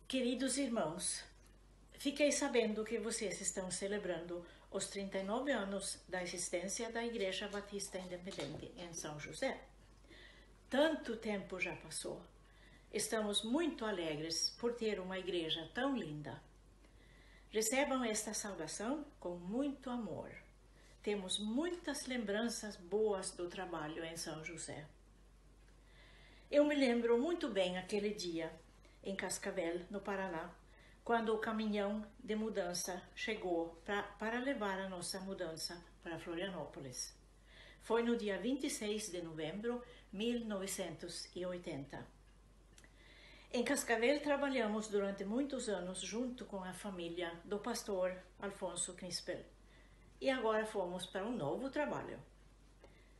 Queridos irmãos, fiquei sabendo que vocês estão celebrando os 39 anos da existência da Igreja Batista Independente em São José. Tanto tempo já passou. Estamos muito alegres por ter uma igreja tão linda. Recebam esta saudação com muito amor. Temos muitas lembranças boas do trabalho em São José. Eu me lembro muito bem aquele dia, em Cascavel, no Paraná, quando o caminhão de mudança chegou para levar a nossa mudança para Florianópolis. Foi no dia 26 de novembro de 1980. Em Cascavel trabalhamos durante muitos anos junto com a família do pastor Alfonso Knispel. E agora fomos para um novo trabalho.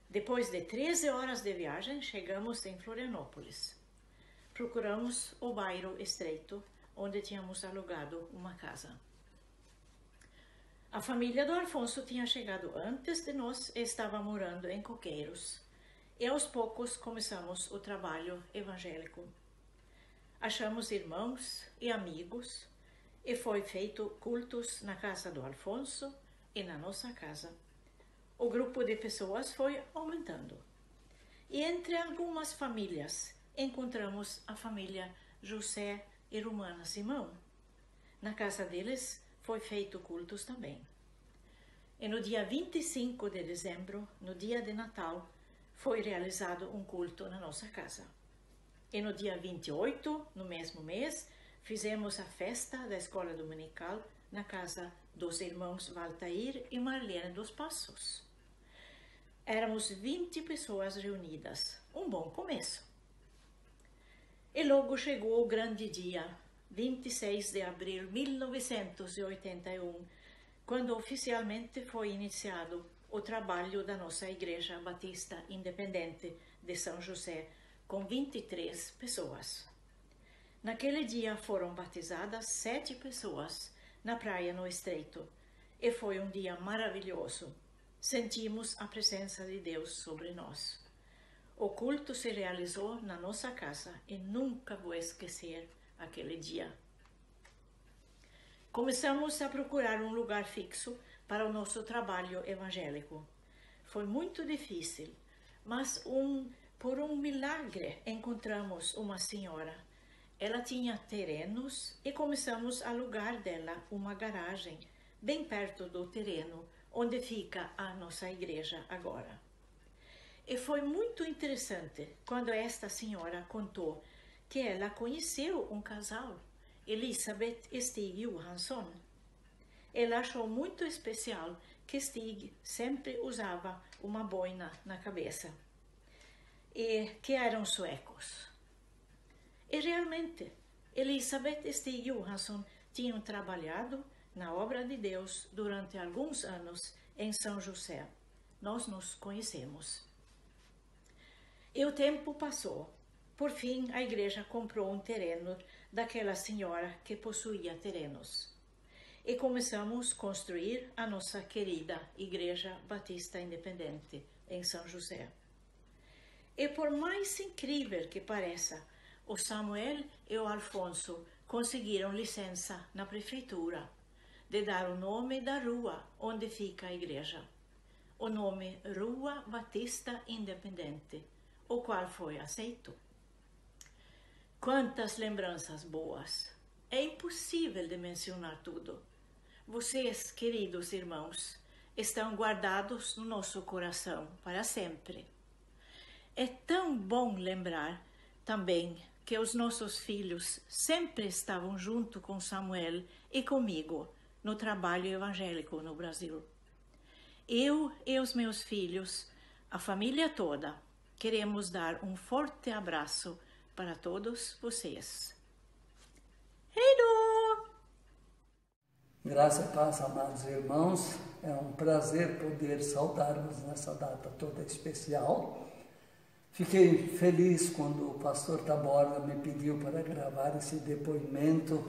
Depois de 13 horas de viagem, chegamos em Florianópolis. Procuramos o bairro estreito, onde tínhamos alugado uma casa. A família do Alfonso tinha chegado antes de nós e estava morando em Coqueiros. E aos poucos começamos o trabalho evangélico. Achamos irmãos e amigos e foi feito cultos na casa do Alfonso e na nossa casa. O grupo de pessoas foi aumentando. E entre algumas famílias, encontramos a família José e Romana Simão. Na casa deles foi feito cultos também. E no dia 25 de dezembro, no dia de Natal, foi realizado um culto na nossa casa. E no dia 28, no mesmo mês, fizemos a festa da escola dominical na casa dos irmãos Valtair e Marlene dos Passos. Éramos 20 pessoas reunidas, um bom começo. E logo chegou o grande dia, 26 de abril de 1981, quando oficialmente foi iniciado o trabalho da nossa Igreja Batista Independente de São José, com 23 pessoas. Naquele dia foram batizadas 7 pessoas na praia no Estreito, e foi um dia maravilhoso. Sentimos a presença de Deus sobre nós. O culto se realizou na nossa casa e nunca vou esquecer aquele dia. Começamos a procurar um lugar fixo para o nosso trabalho evangélico. Foi muito difícil, mas por um milagre encontramos uma senhora. Ela tinha terrenos e começamos a alugar dela uma garagem bem perto do terreno onde fica a nossa igreja agora. E foi muito interessante quando esta senhora contou que ela conheceu um casal, Elisabeth e Stig Johansson. Ela achou muito especial que Stig sempre usava uma boina na cabeça e que eram suecos. E realmente, Elisabeth e Stig Johansson tinham trabalhado na obra de Deus durante alguns anos em São José. Nós nos conhecemos. E o tempo passou. Por fim, a igreja comprou um terreno daquela senhora que possuía terrenos. E começamos a construir a nossa querida Igreja Batista Independente em São José. E por mais incrível que pareça, o Samuel e o Alfonso conseguiram licença na prefeitura de dar o nome da rua onde fica a igreja, o nome Rua Batista Independente, o qual foi aceito. Quantas lembranças boas! É impossível de mencionar tudo. Vocês, queridos irmãos, estão guardados no nosso coração para sempre. É tão bom lembrar também que os nossos filhos sempre estavam junto com Samuel e comigo no trabalho evangélico no Brasil. Eu e os meus filhos, a família toda, queremos dar um forte abraço para todos vocês. Heido! Graça e paz, amados irmãos. É um prazer poder saudar-vos nessa data toda especial. Fiquei feliz quando o pastor Taborda me pediu para gravar esse depoimento,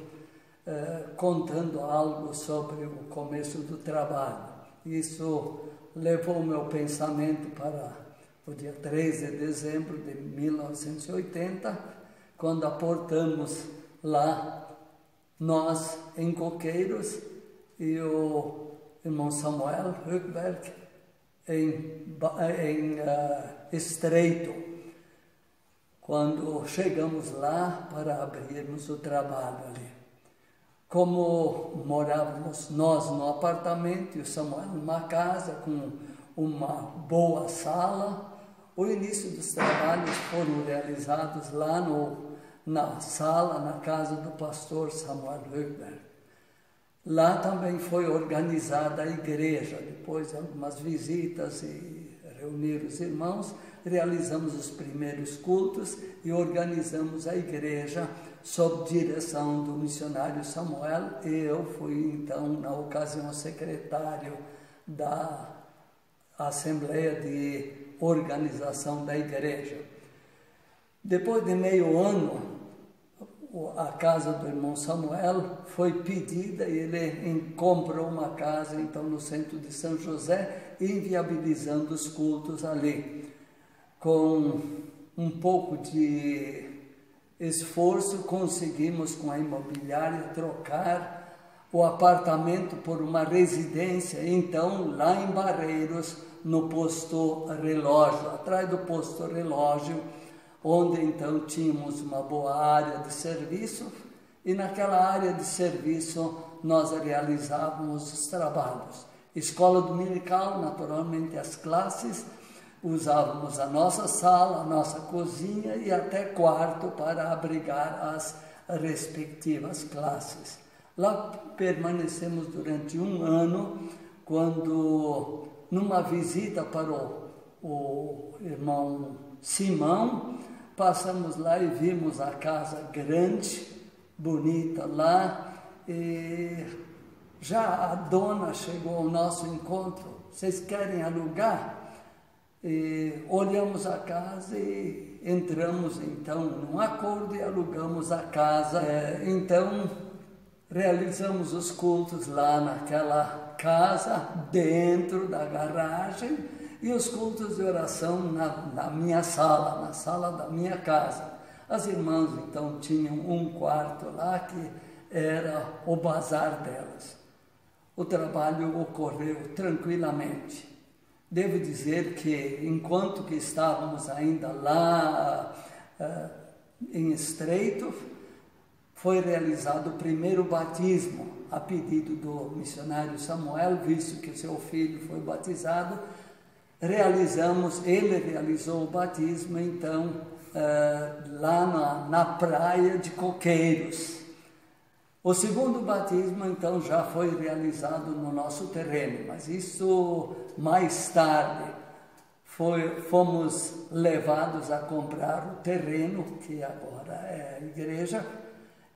contando algo sobre o começo do trabalho. Isso levou o meu pensamento para o dia 3 de dezembro de 1980, quando aportamos lá nós em Coqueiros e o irmão Samuel Högberg em Estreito, quando chegamos lá para abrirmos o trabalho ali. Como morávamos nós no apartamento e o Samuel numa casa com uma boa sala, o início dos trabalhos foram realizados lá na sala, na casa do pastor Samuel Högberg. Lá também foi organizada a igreja. Depois de algumas visitas e reunir os irmãos, realizamos os primeiros cultos e organizamos a igreja sob direção do missionário Samuel. Eu fui, então, na ocasião, secretário da Assembleia de Organização da Igreja. Depois de meio ano, a casa do irmão Samuel foi pedida e ele comprou uma casa, então, no centro de São José, inviabilizando os cultos ali. Com um pouco de esforço, conseguimos com a imobiliária trocar o apartamento por uma residência, então, lá em Barreiros, no posto relógio, atrás do posto relógio, onde então tínhamos uma boa área de serviço, e naquela área de serviço nós realizávamos os trabalhos. Escola dominical, naturalmente as classes, usávamos a nossa sala, a nossa cozinha e até quarto para abrigar as respectivas classes. Lá permanecemos durante um ano, quando, numa visita para o irmão Simão, passamos lá e vimos a casa grande, bonita lá, e já a dona chegou ao nosso encontro: vocês querem alugar? E olhamos a casa e entramos então num acordo e alugamos a casa. Então realizamos os cultos lá naquela casa, dentro da garagem, e os cultos de oração na minha sala, na sala da minha casa. As irmãs então tinham um quarto lá que era o bazar delas. O trabalho ocorreu tranquilamente. Devo dizer que, enquanto que estávamos ainda lá em Estreito, foi realizado o primeiro batismo, a pedido do missionário Samuel, visto que seu filho foi batizado. Ele realizou o batismo, então, lá na praia de Coqueiros. O segundo batismo, então, já foi realizado no nosso terreno, mas isso mais tarde. Fomos levados a comprar o terreno, que agora é a igreja,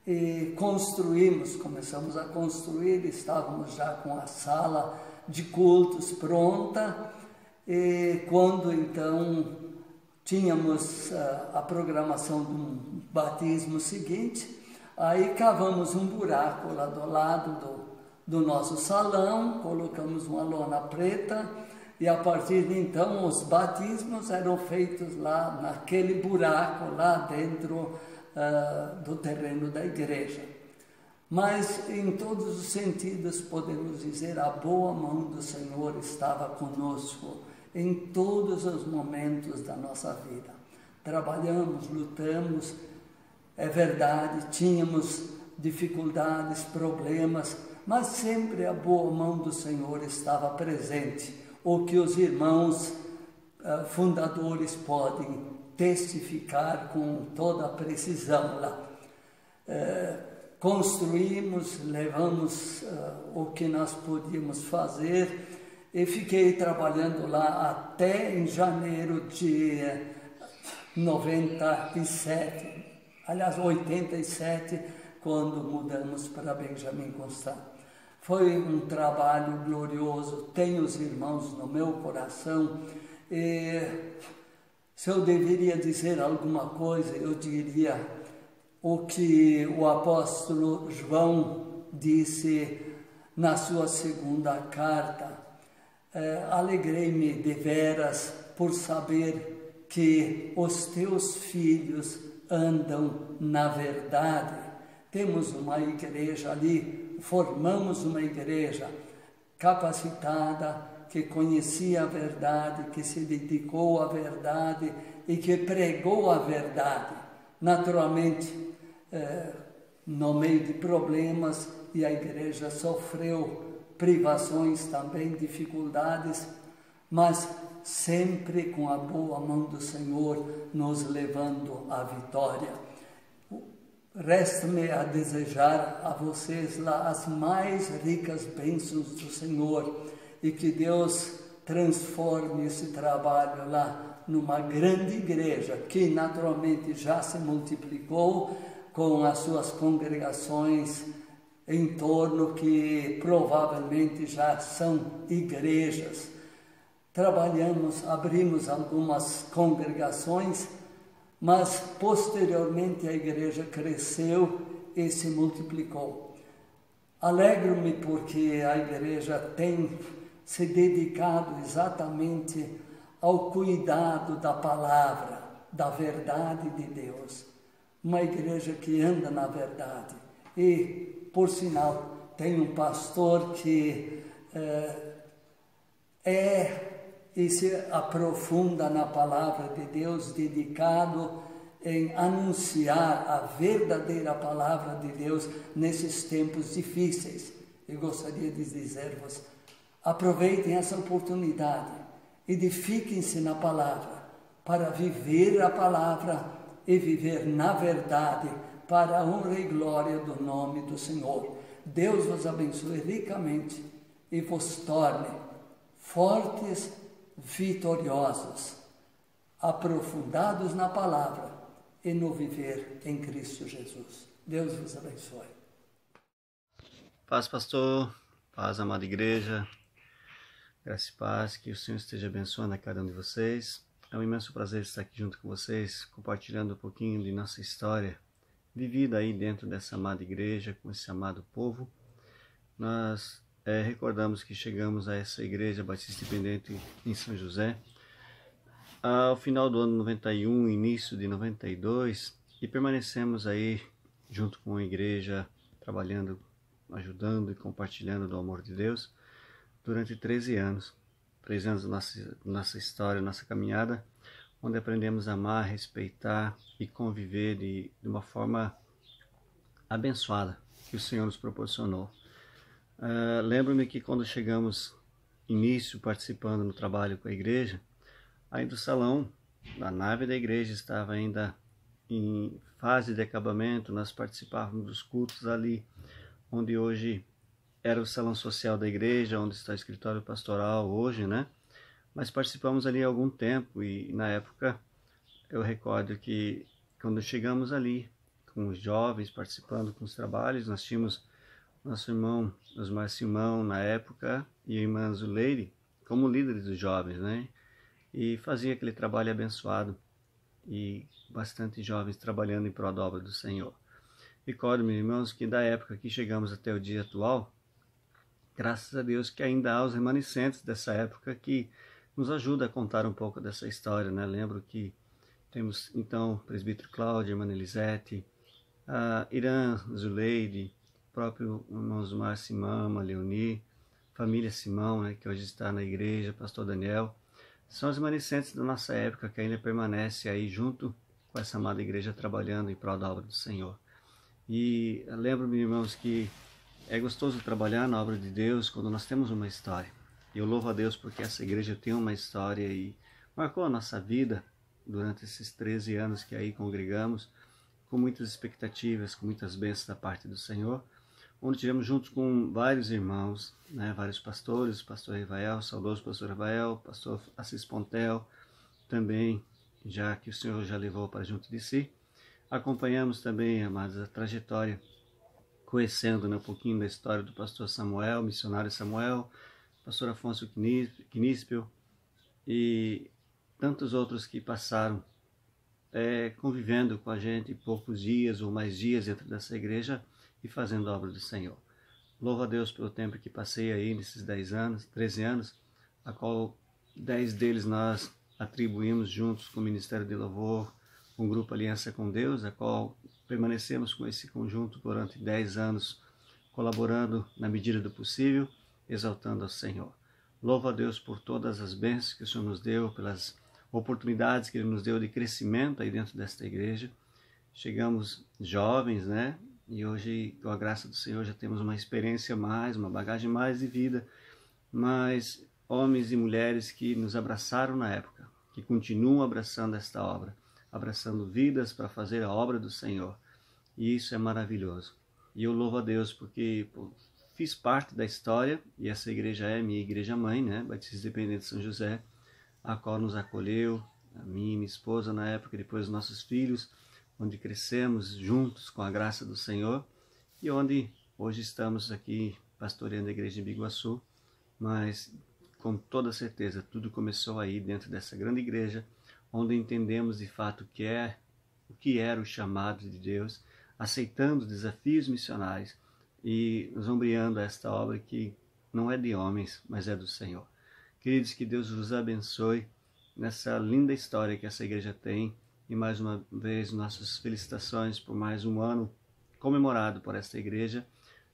e começamos a construir, estávamos já com a sala de cultos pronta, e quando, então, tínhamos a programação do batismo seguinte, aí cavamos um buraco lá do lado do nosso salão, colocamos uma lona preta e a partir de então os batismos eram feitos lá naquele buraco, lá dentro do terreno da igreja. Mas em todos os sentidos podemos dizer, a boa mão do Senhor estava conosco em todos os momentos da nossa vida. Trabalhamos, lutamos. É verdade, tínhamos dificuldades, problemas, mas sempre a boa mão do Senhor estava presente, o que os irmãos fundadores podem testificar com toda a precisão lá. Construímos, levamos o que nós podíamos fazer e fiquei trabalhando lá até em janeiro de 97. Aliás, 87, quando mudamos para Benjamin Constant. Foi um trabalho glorioso, tenho os irmãos no meu coração, e se eu deveria dizer alguma coisa, eu diria o que o apóstolo João disse na sua segunda carta. Alegrei-me deveras por saber que os teus filhos andam na verdade, Temos uma igreja ali, formamos uma igreja capacitada, que conhecia a verdade, que se dedicou à verdade e que pregou a verdade. Naturalmente, no meio de problemas, e a igreja sofreu privações também, dificuldades, mas sempre com a boa mão do Senhor nos levando à vitória. Resta-me a desejar a vocês lá as mais ricas bênçãos do Senhor e que Deus transforme esse trabalho lá numa grande igreja que naturalmente já se multiplicou com as suas congregações em torno, que provavelmente já são igrejas. Trabalhamos, abrimos algumas congregações, mas posteriormente a igreja cresceu e se multiplicou. Alegro-me porque a igreja tem se dedicado exatamente ao cuidado da palavra, da verdade de Deus. Uma igreja que anda na verdade. E, por sinal, tem um pastor que e se aprofunda na palavra de Deus, dedicado em anunciar a verdadeira palavra de Deus nesses tempos difíceis. Eu gostaria de dizer-vos, aproveitem essa oportunidade, edifiquem-se na palavra, para viver a palavra e viver na verdade, para a honra e glória do nome do Senhor. Deus vos abençoe ricamente e vos torne fortes, vitoriosos, aprofundados na palavra e no viver em Cristo Jesus. Deus vos abençoe. Paz, pastor. Paz, amada igreja. Graça e paz. Que o Senhor esteja abençoando a cada um de vocês. É um imenso prazer estar aqui junto com vocês, compartilhando um pouquinho de nossa história, vivida aí dentro dessa amada igreja, com esse amado povo. Nós recordamos que chegamos a essa igreja Batista Independente em São José ao final do ano 91, início de 92, e permanecemos aí junto com a igreja, trabalhando, ajudando e compartilhando do amor de Deus durante 13 anos. 13 anos da nossa história, nossa caminhada, onde aprendemos a amar, respeitar e conviver de uma forma abençoada que o Senhor nos proporcionou. Lembro-me que quando chegamos, início, participando no trabalho com a igreja, ainda o salão, a nave da igreja estava ainda em fase de acabamento. Nós participávamos dos cultos ali, onde hoje era o salão social da igreja, onde está o escritório pastoral hoje, né? Mas participamos ali há algum tempo e na época eu recordo que quando chegamos ali, com os jovens participando com os trabalhos, nós tínhamos nosso irmão Osmar Simão na época e a irmã Zuleide como líderes dos jovens, né? E fazia aquele trabalho abençoado e bastante jovens trabalhando em prol da obra do Senhor. Recordo-me, irmãos, que da época que chegamos até o dia atual, graças a Deus que ainda há os remanescentes dessa época que nos ajuda a contar um pouco dessa história, né? Lembro que temos então o presbítero Cláudio, a irmã Elisete, a Irã Zuleide, o próprio irmão Osmar Simão, a Leoni, família Simão, né, que hoje está na igreja, pastor Daniel. São os remanescentes da nossa época que ainda permanece aí junto com essa amada igreja trabalhando em prol da obra do Senhor. E lembro-me, irmãos, que é gostoso trabalhar na obra de Deus quando nós temos uma história. E eu louvo a Deus porque essa igreja tem uma história e marcou a nossa vida durante esses 13 anos que aí congregamos, com muitas expectativas, com muitas bênçãos da parte do Senhor, onde tivemos juntos com vários irmãos, né, vários pastores, o pastor Rivael, o saudoso pastor Rivael, o pastor Assis Pontel, também, já que o Senhor já levou para junto de si. Acompanhamos também, amados, a trajetória, conhecendo, né, um pouquinho da história do pastor Samuel, missionário Samuel, pastor Afonso Knispel e tantos outros que passaram convivendo com a gente poucos dias ou mais dias dentro dessa igreja e fazendo a obra do Senhor. Louvo a Deus pelo tempo que passei aí nesses 10 anos, 13 anos, a qual 10 deles nós atribuímos juntos com o Ministério de Louvor, com o Grupo Aliança com Deus, a qual permanecemos com esse conjunto durante 10 anos, colaborando na medida do possível, exaltando ao Senhor. Louvo a Deus por todas as bênçãos que o Senhor nos deu, pelas oportunidades que Ele nos deu de crescimento aí dentro desta igreja. Chegamos jovens, né? E hoje, com a graça do Senhor, já temos uma experiência mais, uma bagagem mais de vida, mas homens e mulheres que nos abraçaram na época, que continuam abraçando esta obra, abraçando vidas para fazer a obra do Senhor. E isso é maravilhoso. E eu louvo a Deus porque fiz parte da história, e essa igreja é minha igreja mãe, né? Batista Independente de São José, a qual nos acolheu, a mim e minha esposa na época, depois os nossos filhos, onde crescemos juntos com a graça do Senhor, e onde hoje estamos aqui pastoreando a igreja de Biguaçu, mas com toda certeza tudo começou aí dentro dessa grande igreja, onde entendemos de fato o que era o chamado de Deus, aceitando os desafios missionários e nos ombreando a esta obra que não é de homens, mas é do Senhor. Queridos, que Deus vos abençoe nessa linda história que essa igreja tem, e mais uma vez nossas felicitações por mais um ano comemorado por esta igreja,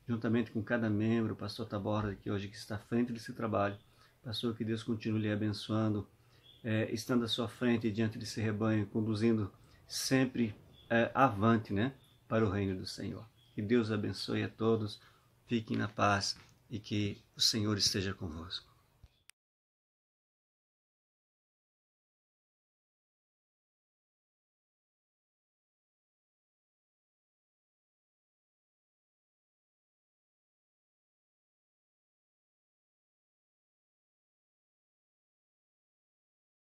juntamente com cada membro, o pastor Taborda, que hoje está à frente desse trabalho. Pastor, que Deus continue lhe abençoando, estando à sua frente diante desse rebanho, conduzindo sempre avante, né, para o reino do Senhor. Que Deus abençoe a todos, fiquem na paz e que o Senhor esteja convosco.